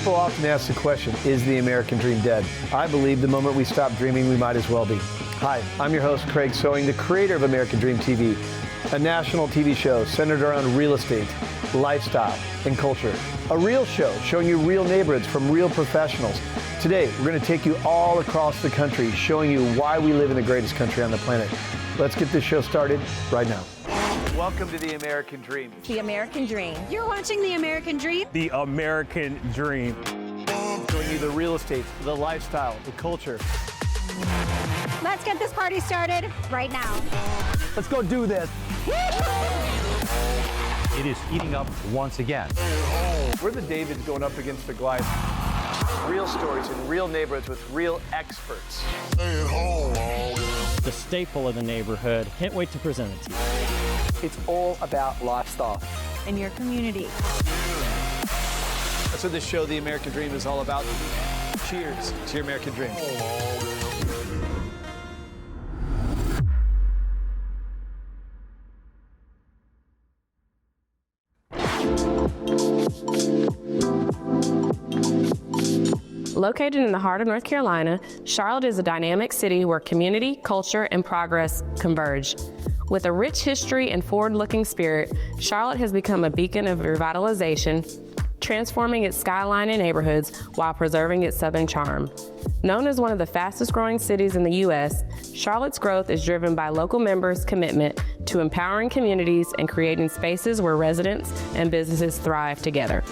People often ask the question, is the American dream dead? I believe the moment we stop dreaming, we might as well be. Hi, I'm your host, Craig Sewing, the creator of American Dream TV, a national TV show centered around real estate, lifestyle, and culture. A real show showing you real neighborhoods from real professionals. Today, we're going to take you all across the country, showing you why we live in the greatest country on the planet. Let's get this show started right now. Welcome to the American Dream. The American Dream. You're watching The American Dream. The American Dream. Showing you the real estate, the lifestyle, the culture. Let's get this party started right now. Let's go do this. It is heating up once again. We're the Davids going up against the Goliath. Real stories in real neighborhoods with real experts. The staple of the neighborhood. Can't wait to present it to you. It's all about lifestyle. In your community. That's what this show, The American Dream, is all about. Cheers to your American Dream. Located in the heart of North Carolina, Charlotte is a dynamic city where community, culture, and progress converge. With a rich history and forward-looking spirit, Charlotte has become a beacon of revitalization, transforming its skyline and neighborhoods while preserving its southern charm. Known as one of the fastest-growing cities in the U.S., Charlotte's growth is driven by local members' commitment to empowering communities and creating spaces where residents and businesses thrive together.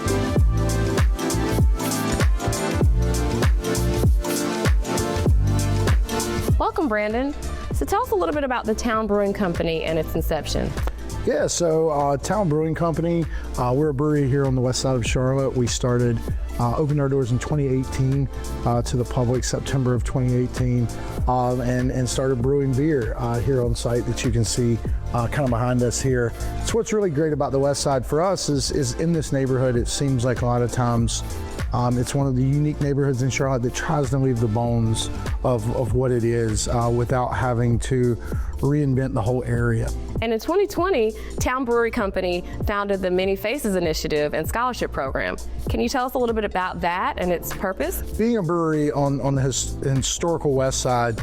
Welcome, Brandon. So tell us a little bit about the Town Brewing Company and its inception. Yeah, so Town Brewing Company, we're a brewery here on the west side of Charlotte. We opened our doors in 2018 to the public, September of 2018, and started brewing beer here on site that you can see kind of behind us here. So what's really great about the west side for us is in this neighborhood, it seems like a lot of times it's one of the unique neighborhoods in Charlotte that tries to leave the bones of what it is without having to reinvent the whole area. And in 2020, Town Brewery Company founded the Many Faces Initiative and Scholarship Program. Can you tell us a little bit about that and its purpose? Being a brewery on the historical west side,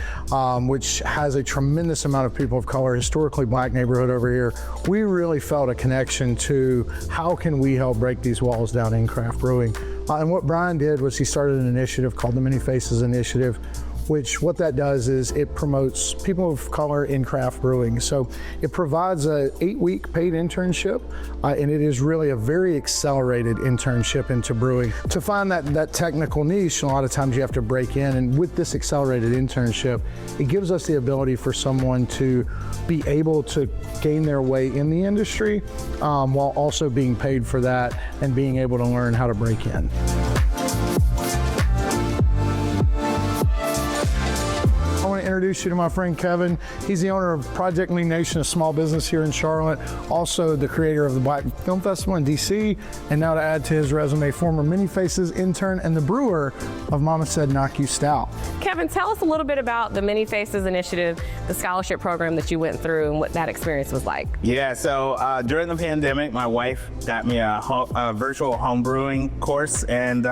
which has a tremendous amount of people of color, historically black neighborhood over here, we really felt a connection to how can we help break these walls down in craft brewing. And what Brian did was he started an initiative called the Many Faces Initiative, which what that does is it promotes people of color in craft brewing. So it provides a 8-week paid internship, and it is really a very accelerated internship into brewing. To find that technical niche, a lot of times you have to break in, and with this accelerated internship, it gives us the ability for someone to be able to gain their way in the industry while also being paid for that and being able to learn how to break in. Introduce you to my friend Kevin. He's the owner of Project Lean Nation, a small business here in Charlotte, also the creator of the Black Film Festival in DC, and now to add to his resume, former Many Faces intern and the brewer of Mama Said Knock You Stout. Kevin, tell us a little bit about the Many Faces Initiative, the scholarship program that you went through and what that experience was like. Yeah, so during the pandemic, my wife got me a virtual home brewing course, and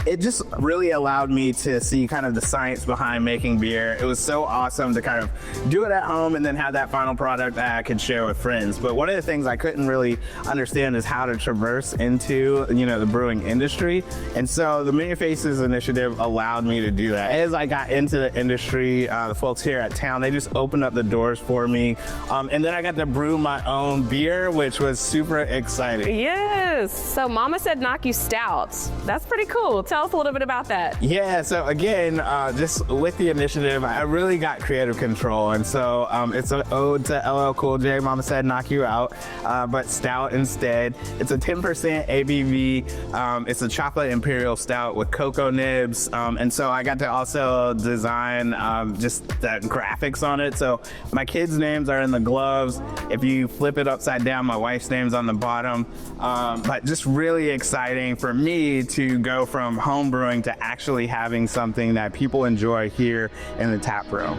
it just really allowed me to see kind of the science behind making beer. It was so awesome to kind of do it at home and then have that final product that I could share with friends. But one of the things I couldn't really understand is how to traverse into, the brewing industry. And so the Many Faces Initiative allowed me to do that. As I got into the industry, the folks here at Town, they just opened up the doors for me. And then I got to brew my own beer, which was super exciting. Yes, so Mama Said Knock You Stout. That's pretty cool. Tell us a little bit about that. Yeah, so again, just with the initiative, I really got creative control. And so it's an ode to LL Cool J, Mama Said Knock You Out, but stout instead. It's a 10% ABV. It's a chocolate imperial stout with cocoa nibs. And so I got to also design just the graphics on it. So my kids' names are in the gloves. If you flip it upside down, my wife's name's on the bottom. But just really exciting for me to go from home brewing to actually having something that people enjoy here in the tap room.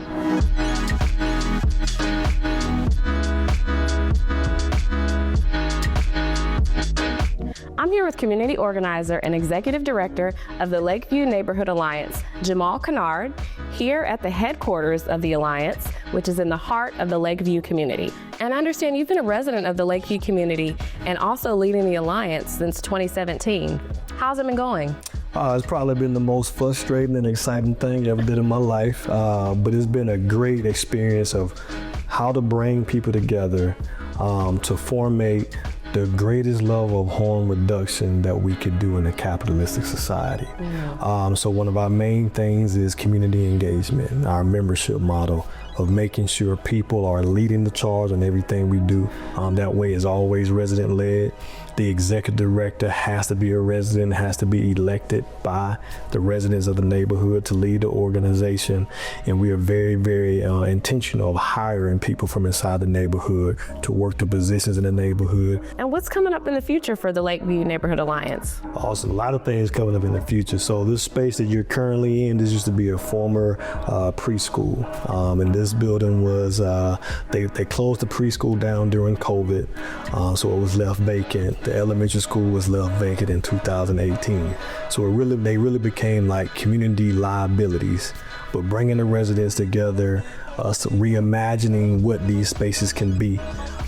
I'm here with community organizer and executive director of the Lakeview Neighborhood Alliance, Jamaal Kinard, here at the headquarters of the Alliance, which is in the heart of the Lakeview community. And I understand you've been a resident of the Lakeview community and also leading the Alliance since 2017. How's it been going? It's probably been the most frustrating and exciting thing I ever did in my life, but it's been a great experience of how to bring people together to formate the greatest level of harm reduction that we could do in a capitalistic society. So one of our main things is community engagement, our membership model of making sure people are leading the charge on everything we do. That way is always resident led. The executive director has to be a resident, has to be elected by the residents of the neighborhood to lead the organization. And we are very, very intentional of hiring people from inside the neighborhood to work the positions in the neighborhood. And what's coming up in the future for the Lakeview Neighborhood Alliance? Also, a lot of things coming up in the future. So this space that you're currently in, this used to be a former preschool. And this building was, they closed the preschool down during COVID, so it was left vacant. The elementary school was left vacant in 2018. So they really became like community liabilities, but bringing the residents together, us reimagining what these spaces can be.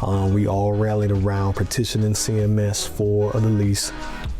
We all rallied around petitioning CMS for the lease,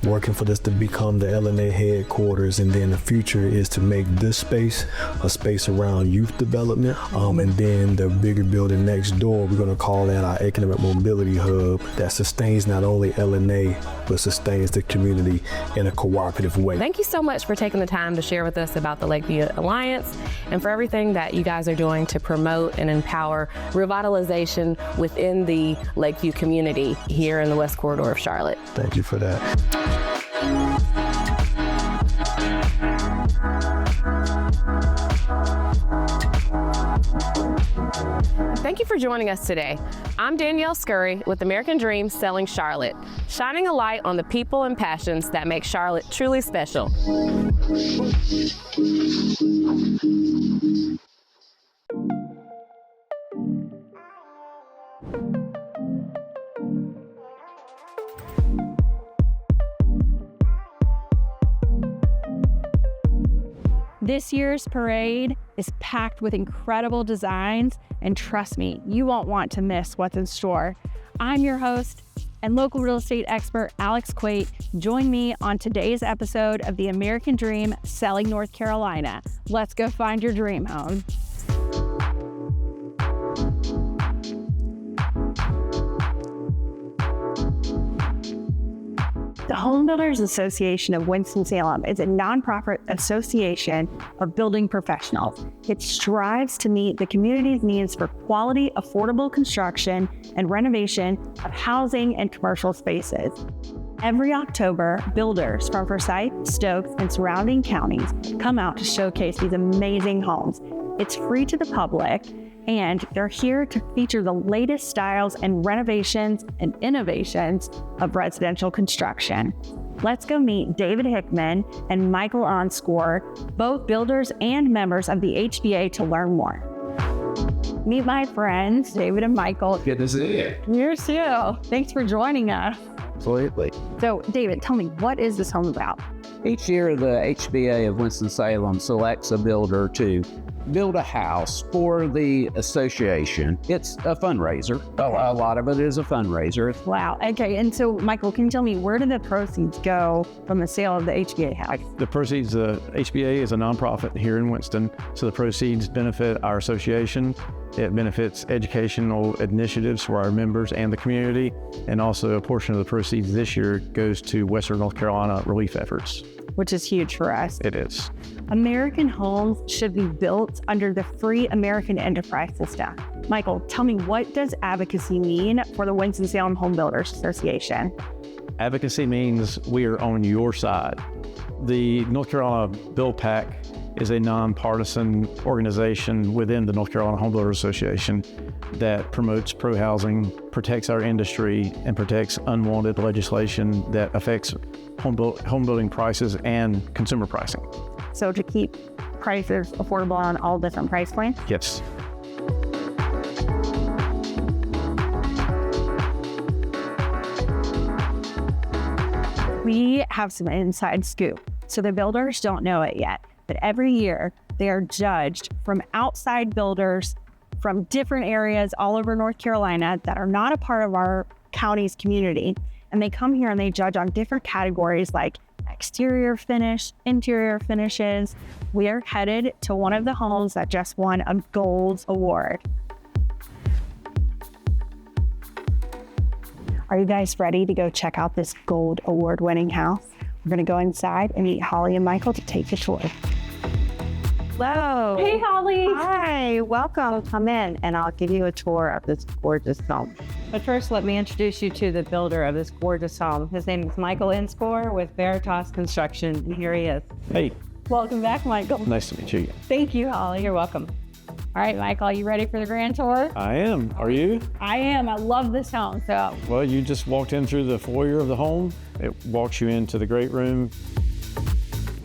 working for this to become the LNA headquarters, and then the future is to make this space a space around youth development, and then the bigger building next door, we're going to call that our economic mobility hub that sustains not only LNA, but sustains the community in a cooperative way. Thank you so much for taking the time to share with us about the Lakeview Alliance and for everything that you guys are doing to promote and empower revitalization within the Lakeview community here in the West Corridor of Charlotte. Thank you for that. Thank you for joining us today. I'm Danielle Scurry with American Dream Selling Charlotte, shining a light on the people and passions that make Charlotte truly special. This year's parade is packed with incredible designs, and trust me, you won't want to miss what's in store. I'm your host and local real estate expert, Alex Quate. Join me on today's episode of the American Dream Selling North Carolina. Let's go find your dream home. The Home Builders Association of Winston-Salem is a nonprofit association of building professionals. It strives to meet the community's needs for quality, affordable construction and renovation of housing and commercial spaces. Every October, builders from Forsyth, Stokes, and surrounding counties come out to showcase these amazing homes. It's free to the public, and they're here to feature the latest styles and renovations and innovations of residential construction. Let's go meet David Hickman and Michael Onscore, both builders and members of the HBA, to learn more. Meet my friends, David and Michael. Good to see you. You too. Thanks for joining us. Absolutely. So, David, tell me, what is this home about? Each year, the HBA of Winston-Salem selects a builder to build a house for the association. It's a fundraiser. A lot of it is a fundraiser. Wow. Okay. And so, Michael, can you tell me, where do the proceeds go from the sale of the HBA house? The proceeds, HBA is a nonprofit here in Winston, so the proceeds benefit our association. It benefits educational initiatives for our members and the community, and also a portion of the proceeds this year goes to Western North Carolina relief efforts. Which is huge for us. It is. American homes should be built under the free American enterprise system. Michael, tell me, what does advocacy mean for the Winston-Salem Home Builders Association? Advocacy means we are on your side. The North Carolina Bill PAC is a nonpartisan organization within the North Carolina Home Builders Association that promotes pro-housing, protects our industry, and protects unwanted legislation that affects home building prices and consumer pricing. So to keep prices affordable on all different price points? Yes. We have some inside scoop. So the builders don't know it yet, but every year they are judged from outside builders from different areas all over North Carolina that are not a part of our county's community. And they come here and they judge on different categories like exterior finish, interior finishes. We are headed to one of the homes that just won a gold award. Are you guys ready to go check out this gold award winning house? We're gonna go inside and meet Holly and Michael to take the tour. Hello. Hey, Holly. Hi, welcome. Come in and I'll give you a tour of this gorgeous home. But first, let me introduce you to the builder of this gorgeous home. His name is Michael Inscore with Veritas Construction, and here he is. Hey, Welcome back, Michael. nice to meet you again. Thank you, Holly. You're welcome. All right, Michael, you ready for the grand tour? I am. Are you? I am. I love this home. So, Well, you just walked in through the foyer of the home. It walks you into the great room,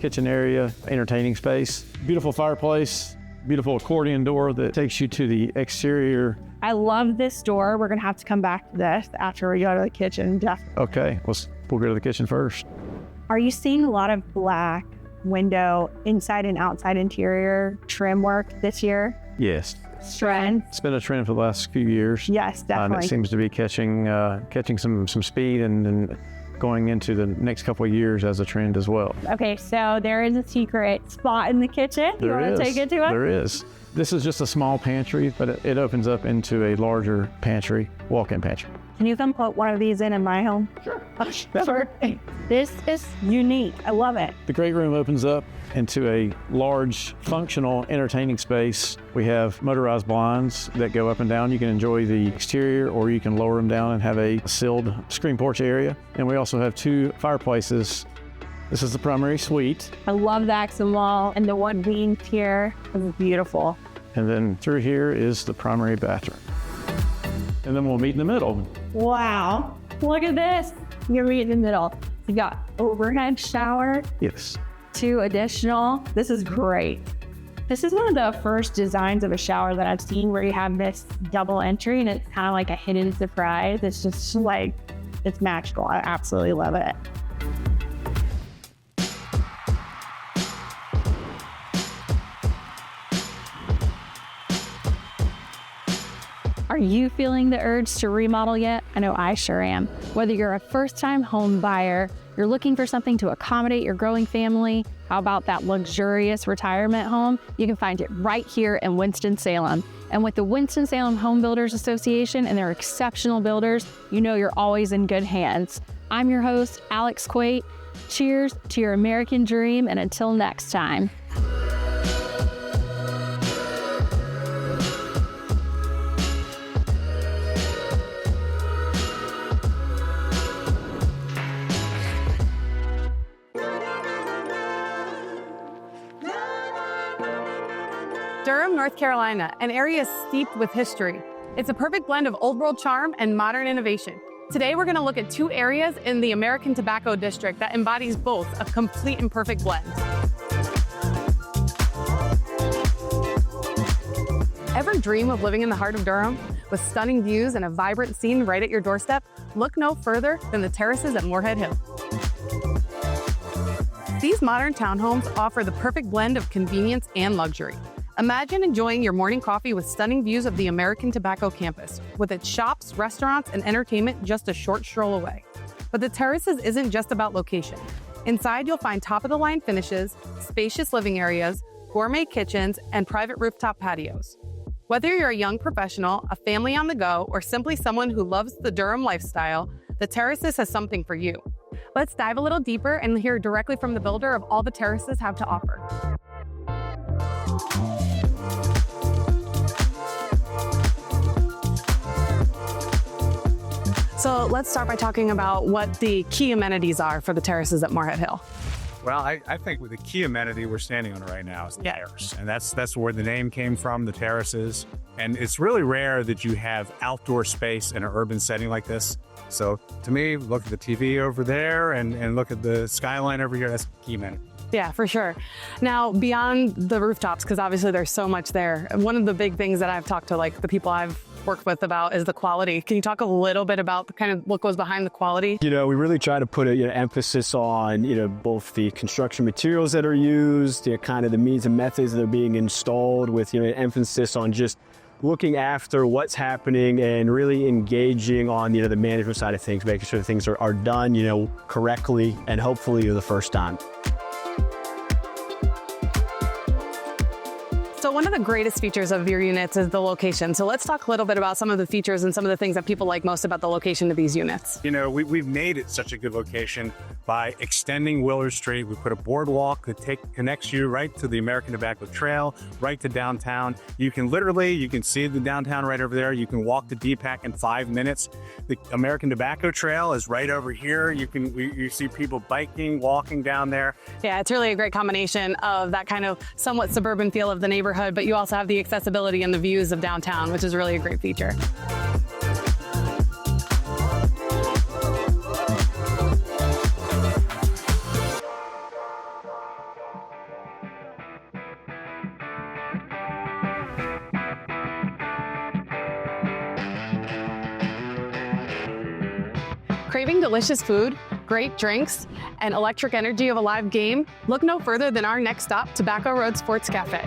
kitchen area, entertaining space, beautiful fireplace, beautiful accordion door that takes you to the exterior. I love this door. We're gonna have to come back to this after we go to the kitchen, definitely. Okay, we'll go to the kitchen first. Are you seeing a lot of black window inside and outside interior trim work this year? Yes. Trend? It's been a trend for the last few years. Yes, And definitely. it seems to be catching some speed and going into the next couple of years as a trend as well. Okay, so there is a secret spot in the kitchen. You want to take it to us? There is. This is just a small pantry, but it opens up into a larger pantry, walk-in pantry. Can you come put one of these in my home? Sure. Sure. This is unique. I love it. The great room opens up into a large, functional, entertaining space. We have motorized blinds that go up and down. You can enjoy the exterior, or you can lower them down and have a sealed screen porch area. And we also have 2 fireplaces. This is the primary suite. I love the accent wall and the wood beams here. It's beautiful. And then through here is the primary bathroom. And then we'll meet in the middle. Wow. Look at this. You're right in the middle. You got overhead shower, Yes. 2 additional. This is great. This is one of the first designs of a shower that I've seen where you have this double entry and it's kind of like a hidden surprise. It's just like, it's magical. I absolutely love it. Are you feeling the urge to remodel yet? I know I sure am. Whether you're a first-time home buyer, you're looking for something to accommodate your growing family, how about that luxurious retirement home? You can find it right here in Winston-Salem. And with the Winston-Salem Home Builders Association and their exceptional builders, you know you're always in good hands. I'm your host, Alex Quate. Cheers to your American dream, and until next time. Durham, North Carolina, an area steeped with history. It's a perfect blend of old world charm and modern innovation. Today, we're going to look at 2 areas in the American Tobacco District that embodies both, a complete and perfect blend. Ever dream of living in the heart of Durham? With stunning views and a vibrant scene right at your doorstep, look no further than the terraces at Moorhead Hill. These modern townhomes offer the perfect blend of convenience and luxury. Imagine enjoying your morning coffee with stunning views of the American Tobacco campus, with its shops, restaurants, and entertainment just a short stroll away. But the terraces isn't just about location. Inside, you'll find top-of-the-line finishes, spacious living areas, gourmet kitchens, and private rooftop patios. Whether you're a young professional, a family on the go, or simply someone who loves the Durham lifestyle, the Terraces has something for you. Let's dive a little deeper and hear directly from the builder of all the Terraces have to offer. So let's start by talking about what the key amenities are for the Terraces at Moorhead Hill. Well, I think the key amenity we're standing on right now is the terrace. And that's where the name came from, the terraces. And it's really rare that you have outdoor space in an urban setting like this. So to me, look at the TV over there and look at the skyline over here. That's key amenity. Yeah, for sure. Now, beyond the rooftops, because obviously there's so much there, one of the big things that I've talked to like the people I've worked with about is the quality. Can you talk a little bit about the kind of what goes behind the quality? We really try to put an emphasis on both the construction materials that are used, kind of the means and methods that are being installed, with an emphasis on just looking after what's happening and really engaging on the management side of things, making sure that things are done correctly and hopefully the first time. So one of the greatest features of your units is the location. So let's talk a little bit about some of the features and some of the things that people like most about the location of these units. We've made it such a good location by extending Willard Street. We put a boardwalk that connects you right to the American Tobacco Trail, right to downtown. You can see the downtown right over there. You can walk the DPAC in 5 minutes. The American Tobacco Trail is right over here. You see people biking, walking down there. Yeah, it's really a great combination of that kind of somewhat suburban feel of the neighborhood, but you also have the accessibility and the views of downtown, which is really a great feature. Craving delicious food, great drinks, and electric energy of a live game? Look no further than our next stop, Tobacco Road Sports Cafe.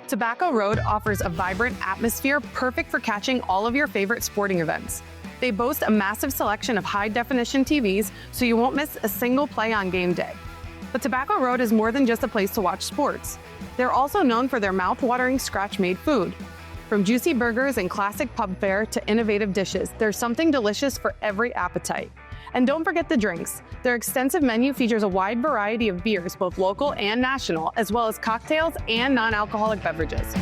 Tobacco Road offers a vibrant atmosphere perfect for catching all of your favorite sporting events. They boast a massive selection of high-definition TVs, so you won't miss a single play on game day. But Tobacco Road is more than just a place to watch sports. They're also known for their mouth-watering scratch-made food. From juicy burgers and classic pub fare to innovative dishes, there's something delicious for every appetite. And don't forget the drinks. Their extensive menu features a wide variety of beers, both local and national, as well as cocktails and non-alcoholic beverages.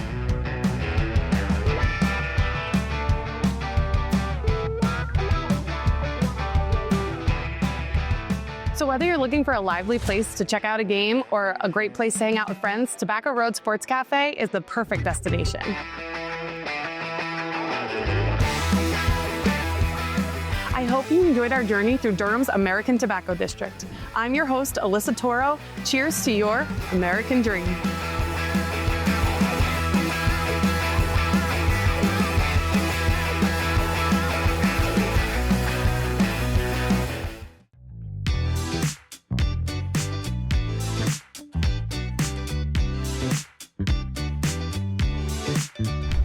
So whether you're looking for a lively place to check out a game or a great place to hang out with friends, Tobacco Road Sports Cafe is the perfect destination. I hope you enjoyed our journey through Durham's American Tobacco District. I'm your host, Alyssa Toro. Cheers to your American dream.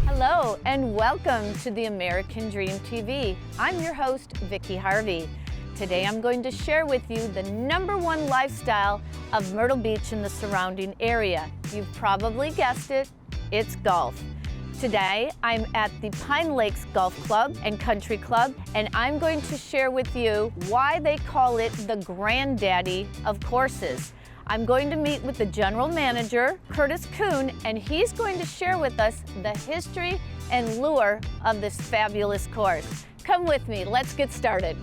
Hello and welcome to the American Dream TV. I'm your host, Vicki Harvey. Today I'm going to share with you the #1 lifestyle of Myrtle Beach and the surrounding area. You've probably guessed it, it's golf. Today I'm at the Pine Lakes Golf Club and Country Club, and I'm going to share with you why they call it the granddaddy of courses. I'm going to meet with the general manager, Curtis Kuhn, and he's going to share with us the history and lure of this fabulous course. Come with me, let's get started.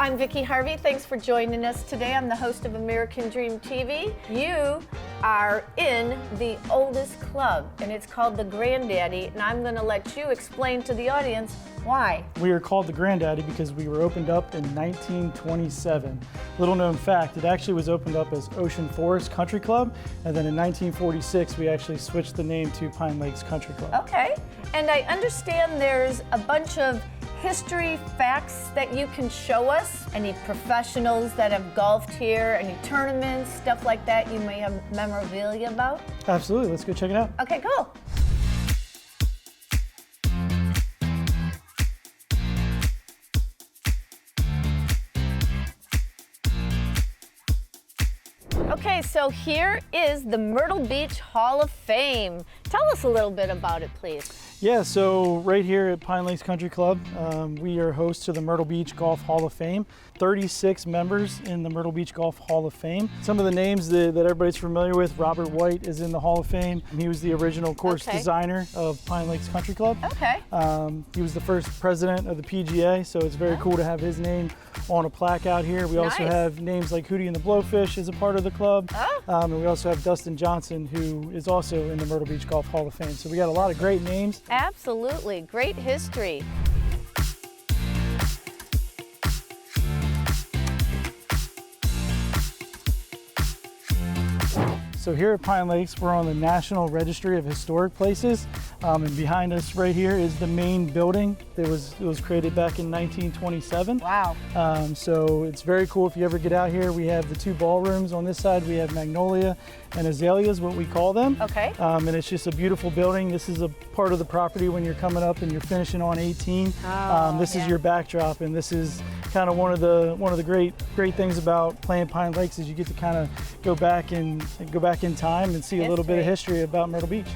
I'm Vicki Harvey. Thanks for joining us today. I'm the host of American Dream TV. You are in the oldest club, and it's called the Granddaddy, and I'm going to let you explain to the audience why. We are called the Granddaddy because we were opened up in 1927. Little known fact, it actually was opened up as Ocean Forest Country Club, and then in 1946 we actually switched the name to Pine Lakes Country Club. Okay, and I understand there's a bunch of history facts that you can show us. Any professionals that have golfed here, any tournaments, stuff like that you may have memorabilia about? Absolutely, let's go check it out. Okay, cool. Okay, so here is the Myrtle Beach Hall of Fame. Tell us a little bit about it, please. Yeah, so right here at Pine Lakes Country Club, we are host to the Myrtle Beach Golf Hall of Fame. 36 members in the Myrtle Beach Golf Hall of Fame. Some of the names that everybody's familiar with, Robert White is in the Hall of Fame. He was the original course designer of Pine Lakes Country Club. Okay. He was the first president of the PGA, so it's very cool to have his name on a plaque out here. We also have names like Hootie and the Blowfish as a part of the club. And we also have Dustin Johnson, who is also in the Myrtle Beach Golf Golf Hall of Fame. So we got a lot of great names. Absolutely, great history. So here at Pine Lakes, we're on the National Registry of Historic Places, and behind us right here is the main building. It was created back in 1927. Wow. So it's very cool if you ever get out here. We have the 2 ballrooms on this side. We have Magnolia and Azaleas, what we call them. Okay. And it's just a beautiful building. This is a part of the property when you're coming up and you're finishing on 18. This is your backdrop, and this is kind of one of the great things about playing Pine Lakes is you get to kind of go back in time and see a little bit of history about Myrtle Beach.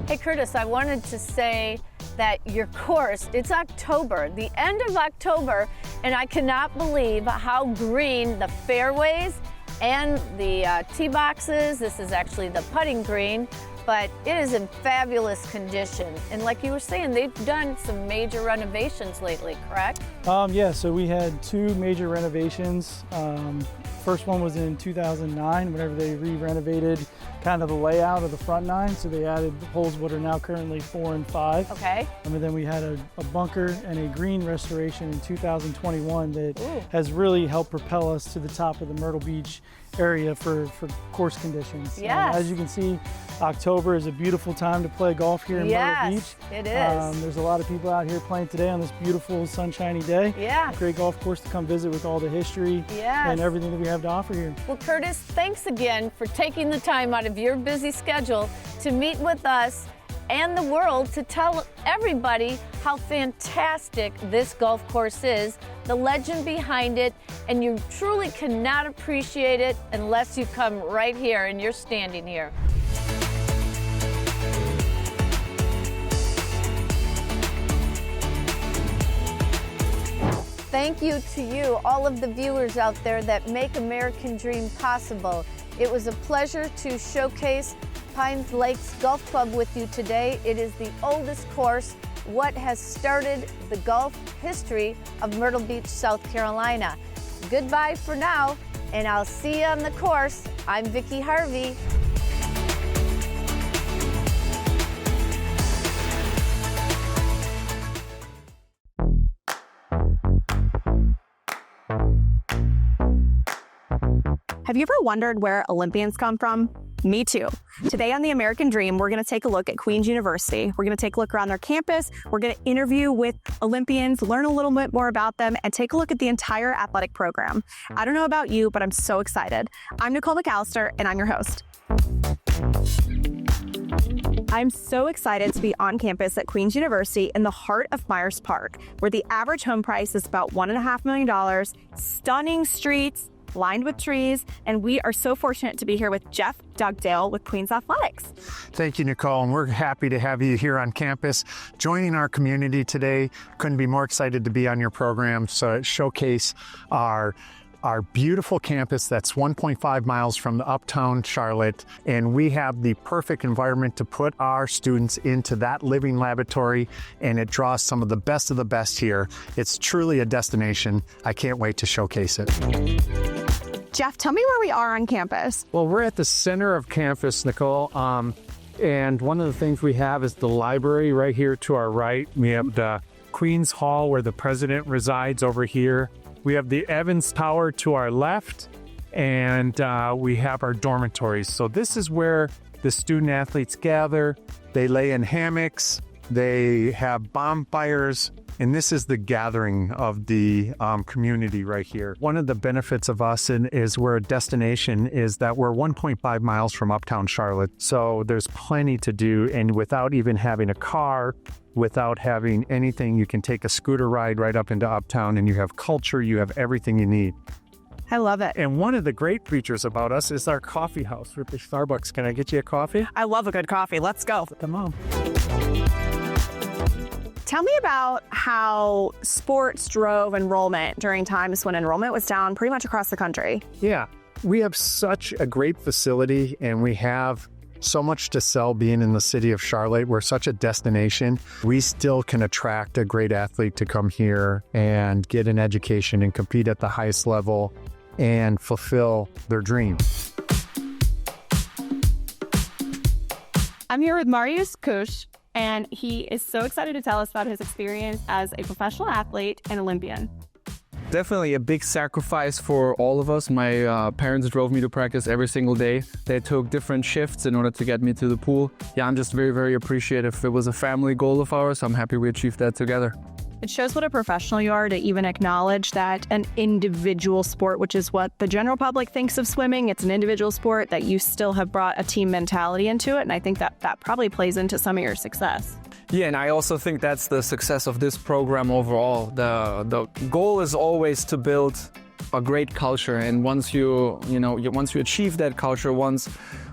Hey Curtis, I wanted to say that your course, it's October, the end of October, and I cannot believe how green the fairways and the tee boxes. This is actually the putting green, but it is in fabulous condition. And like you were saying, they've done some major renovations lately, correct? Yeah, so we had 2 major renovations. First one was in 2009, whenever they re-renovated kind of the layout of the front 9. So they added holes what are now currently 4 and 5. Okay. And then we had a bunker and a green restoration in 2021 that has really helped propel us to the top of the Myrtle Beach area for course conditions. Yes. As you can see, October is a beautiful time to play golf here in Myrtle Beach. It is. There's a lot of people out here playing today on this beautiful sunshiny day. Yeah. Great golf course to come visit with all the history and everything that we have to offer here. Well, Curtis, thanks again for taking the time out of your busy schedule to meet with us and the world to tell everybody how fantastic this golf course is, the legend behind it, and you truly cannot appreciate it unless you come right here and you're standing here. Thank you to you, all of the viewers out there that make American Dream possible. It was a pleasure to showcase Pine Lakes Golf Club with you today. It is the oldest course, what has started the golf history of Myrtle Beach, South Carolina. Goodbye for now, and I'll see you on the course. I'm Vicki Harvey. Have you ever wondered where Olympians come from? Me too. Today on The American Dream, we're going to take a look at Queens University. We're going to take a look around their campus. We're going to interview with Olympians, learn a little bit more about them, and take a look at the entire athletic program. I don't know about you, but I'm so excited. I'm Nicole McAllister, and I'm your host. I'm so excited to be on campus at Queens University in the heart of Myers Park, where the average home price is about $1.5 million, stunning streets, lined with trees, and we are so fortunate to be here with Jeff Dugdale with Queens Athletics. Thank you, Nicole, and we're happy to have you here on campus joining our community today. Couldn't be more excited to be on your program, so showcase our beautiful campus that's 1.5 miles from the uptown Charlotte, and we have the perfect environment to put our students into that living laboratory, and it draws some of the best here. It's truly a destination. I can't wait to showcase it. Jeff, tell me where we are on campus. Well, we're at the center of campus, Nicole. And one of the things we have is the library right here to our right. We have the Queens Hall where the president resides over here. We have the Evans Tower to our left, and we have our dormitories. So this is where the student athletes gather. They lay in hammocks. They have bonfires. And this is the gathering of the community right here. One of the benefits of us is we're a destination is that we're 1.5 miles from uptown Charlotte. So there's plenty to do. And without even having a car, without having anything, you can take a scooter ride right up into uptown, and you have culture, you have everything you need. I love it. And one of the great features about us is our coffee house with the Starbucks. Can I get you a coffee? I love a good coffee. Let's go. Come on. Tell me about how sports drove enrollment during times when enrollment was down pretty much across the country. Yeah, we have such a great facility, and we have so much to sell being in the city of Charlotte. We're such a destination. We still can attract a great athlete to come here and get an education and compete at the highest level and fulfill their dream. I'm here with Marius Kusch, and he is so excited to tell us about his experience as a professional athlete and Olympian. Definitely a big sacrifice for all of us. My parents drove me to practice every single day. They took different shifts in order to get me to the pool. Yeah, I'm just very, very appreciative. It was a family goal of ours. I'm happy we achieved that together. It shows what a professional you are to even acknowledge that an individual sport, which is what the general public thinks of swimming, it's an individual sport, that you still have brought a team mentality into it. And I think that probably plays into some of your success. Yeah, and I also think that's the success of this program overall. The goal is always to build a great culture, and once you achieve that culture, once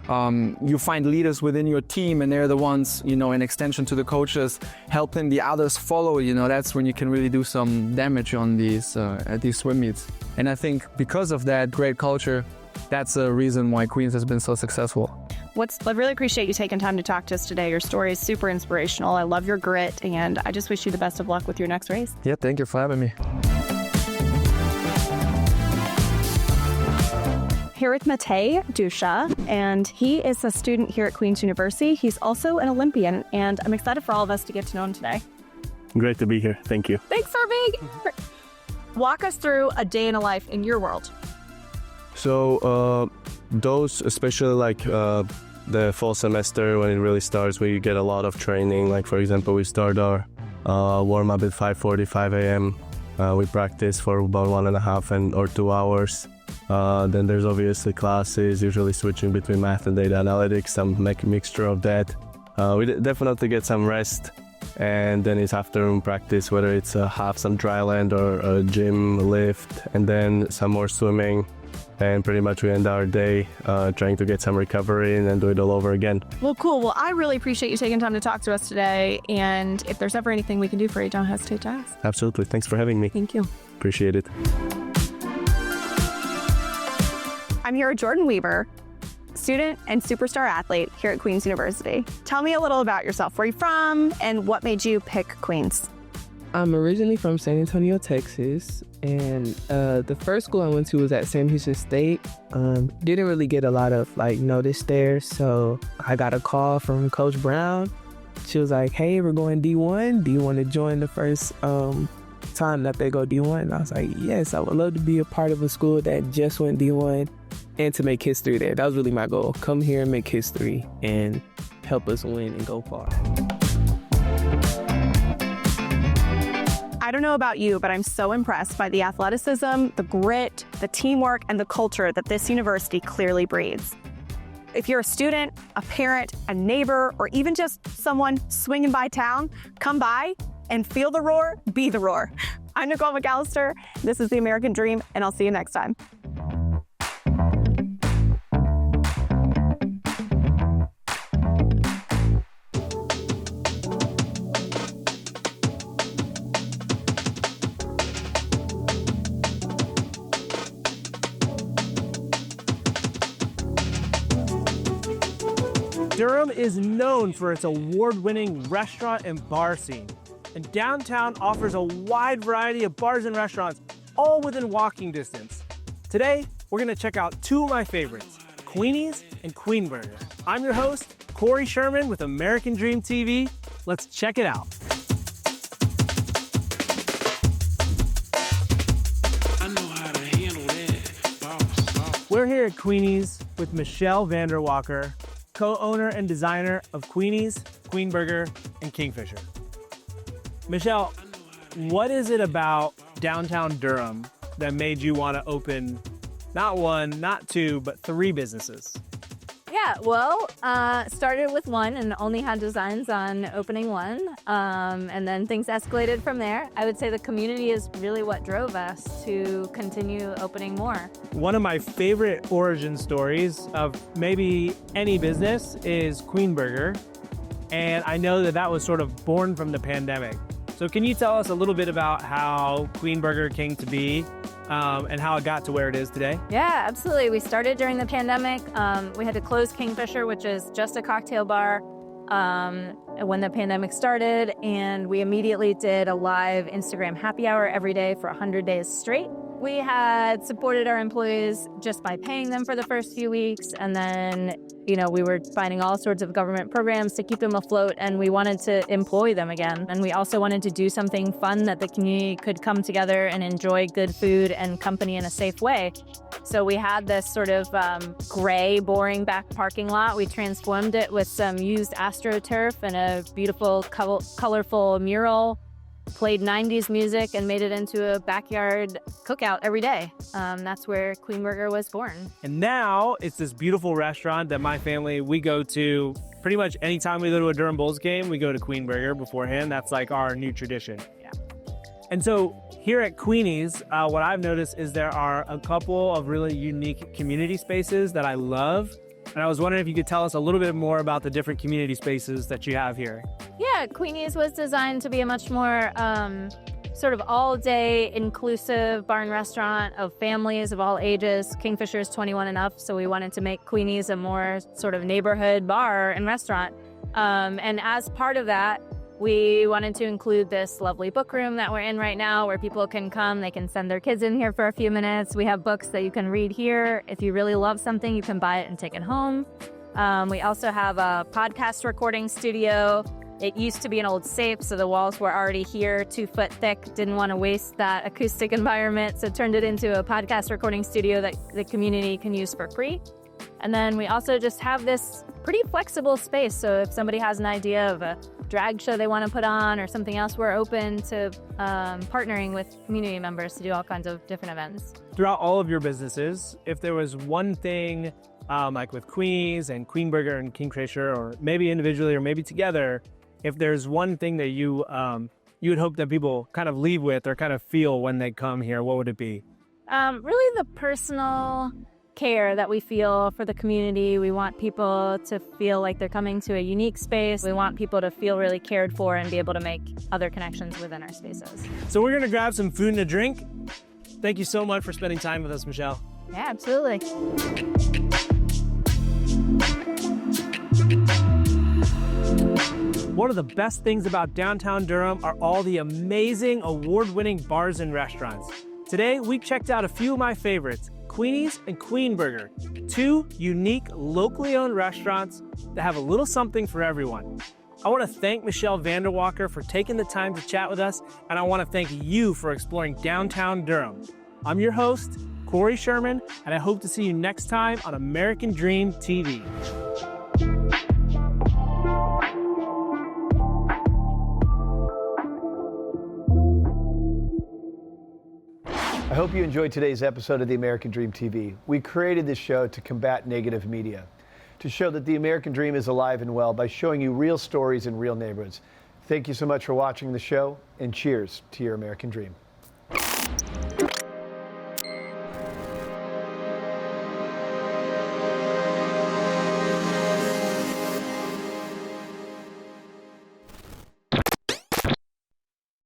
you find leaders within your team, and they're the ones, an extension to the coaches, helping the others follow, that's when you can really do some damage on these at these swim meets. And I think because of that great culture, that's the reason why Queens has been so successful. I really appreciate you taking time to talk to us today. Your story is super inspirational. I love your grit, and I just wish you the best of luck with your next race. Yeah, thank you for having me. Here with Matej Dusha, and he is a student here at Queen's University. He's also an Olympian, and I'm excited for all of us to get to know him today. Great to be here. Thank you. Thanks for being here. Walk us through a day in a life in your world. So those, especially like the fall semester when it really starts, we get a lot of training. Like for example, we start our warm-up at 5:45 a.m. We practice for about 1.5 or 2 hours. Then there's obviously classes, usually switching between math and data analytics, some mixture of that. We definitely get some rest, and then it's afternoon practice, whether it's half some dry land or a gym lift, and then some more swimming. And pretty much we end our day trying to get some recovery and then do it all over again. Well, cool. Well, I really appreciate you taking time to talk to us today. And if there's ever anything we can do for you, don't hesitate to ask. Absolutely. Thanks for having me. Thank you. Appreciate it. I'm here with Jordan Weaver, student and superstar athlete here at Queen's University. Tell me a little about yourself. Where are you from and what made you pick Queen's? I'm originally from San Antonio, Texas, and the first school I went to was at Sam Houston State. Didn't really get a lot of notice there, so I got a call from Coach Brown. She was like, "Hey, we're going D1. Do you want to join the first time that they go D1?" And I was like, "Yes, I would love to be a part of a school that just went D1 and to make history there." That was really my goal. Come here and make history and help us win and go far. I don't know about you, but I'm so impressed by the athleticism, the grit, the teamwork, and the culture that this university clearly breeds. If you're a student, a parent, a neighbor, or even just someone swinging by town, come by and feel the roar, be the roar. I'm Nicole McAllister. This is The American Dream, and I'll see you next time. Durham is known for its award-winning restaurant and bar scene, and downtown offers a wide variety of bars and restaurants, all within walking distance. Today, we're gonna check out two of my favorites, Queenie's and Queen Burger. I'm your host, Corey Sherman with American Dream TV. Let's check it out. We're here at Queenie's with Michelle Vanderwalker, co-owner and designer of Queenie's, Queen Burger, and Kingfisher. Michelle, what is it about downtown Durham that made you want to open not one, not two, but 3 businesses? Yeah, well, started with one and only had designs on opening one, and then things escalated from there. I would say the community is really what drove us to continue opening more. One of my favorite origin stories of maybe any business is Queen Burger, and I know that was sort of born from the pandemic. So can you tell us a little bit about how Queen Burger came to be and how it got to where it is today? Yeah, absolutely. We started during the pandemic. We had to close Kingfisher, which is just a cocktail bar, when the pandemic started, and we immediately did a live Instagram happy hour every day for 100 days straight. We had supported our employees just by paying them for the first few weeks, and then, we were finding all sorts of government programs to keep them afloat, and we wanted to employ them again. And we also wanted to do something fun that the community could come together and enjoy good food and company in a safe way. So we had this sort of gray, boring back parking lot. We transformed it with some used AstroTurf and a beautiful, colorful mural, played 90s music, and made it into a backyard cookout every day. That's where Queen Burger was born. And now it's this beautiful restaurant that my family, we go to pretty much anytime we go to a Durham Bulls game, we go to Queen Burger beforehand. That's like our new tradition. Yeah. And so here at Queenie's, what I've noticed is there are a couple of really unique community spaces that I love. And I was wondering if you could tell us a little bit more about the different community spaces that you have here. Yeah, Queenie's was designed to be a much more sort of all-day inclusive bar and restaurant of families of all ages. Kingfisher is 21 and up, so we wanted to make Queenie's a more sort of neighborhood bar and restaurant. And as part of that, we wanted to include this lovely book room that we're in right now where people can come, they can send their kids in here for a few minutes. We have books that you can read here. If you really love something, you can buy it and take it home. We also have a podcast recording studio. It used to be an old safe, so the walls were already here, 2 foot thick. Didn't want to waste that acoustic environment, so turned it into a podcast recording studio that the community can use for free. And then we also just have this pretty flexible space, so if somebody has an idea of a drag show they want to put on or something else, we're open to partnering with community members to do all kinds of different events. Throughout all of your businesses, if there was one thing, like with Queenie's and Queen Burger and Kingfisher, or maybe individually or maybe together, if there's one thing that you would hope that people kind of leave with or kind of feel when they come here, what would it be? Really the personal care that we feel for the community. We want people to feel like they're coming to a unique space. We want people to feel really cared for and be able to make other connections within our spaces. So we're going to grab some food and a drink. Thank you so much for spending time with us, Michelle. Yeah, absolutely. One of the best things about downtown Durham are all the amazing award-winning bars and restaurants. Today, we checked out a few of my favorites, Queenie's and Queen Burger, 2 unique, locally owned restaurants that have a little something for everyone. I want to thank Michelle Vanderwalker for taking the time to chat with us, and I want to thank you for exploring downtown Durham. I'm your host, Corey Sherman, and I hope to see you next time on American Dream TV. I hope you enjoyed today's episode of the American Dream TV. We created this show to combat negative media, to show that the American Dream is alive and well by showing you real stories in real neighborhoods. Thank you so much for watching the show, and cheers to your American Dream.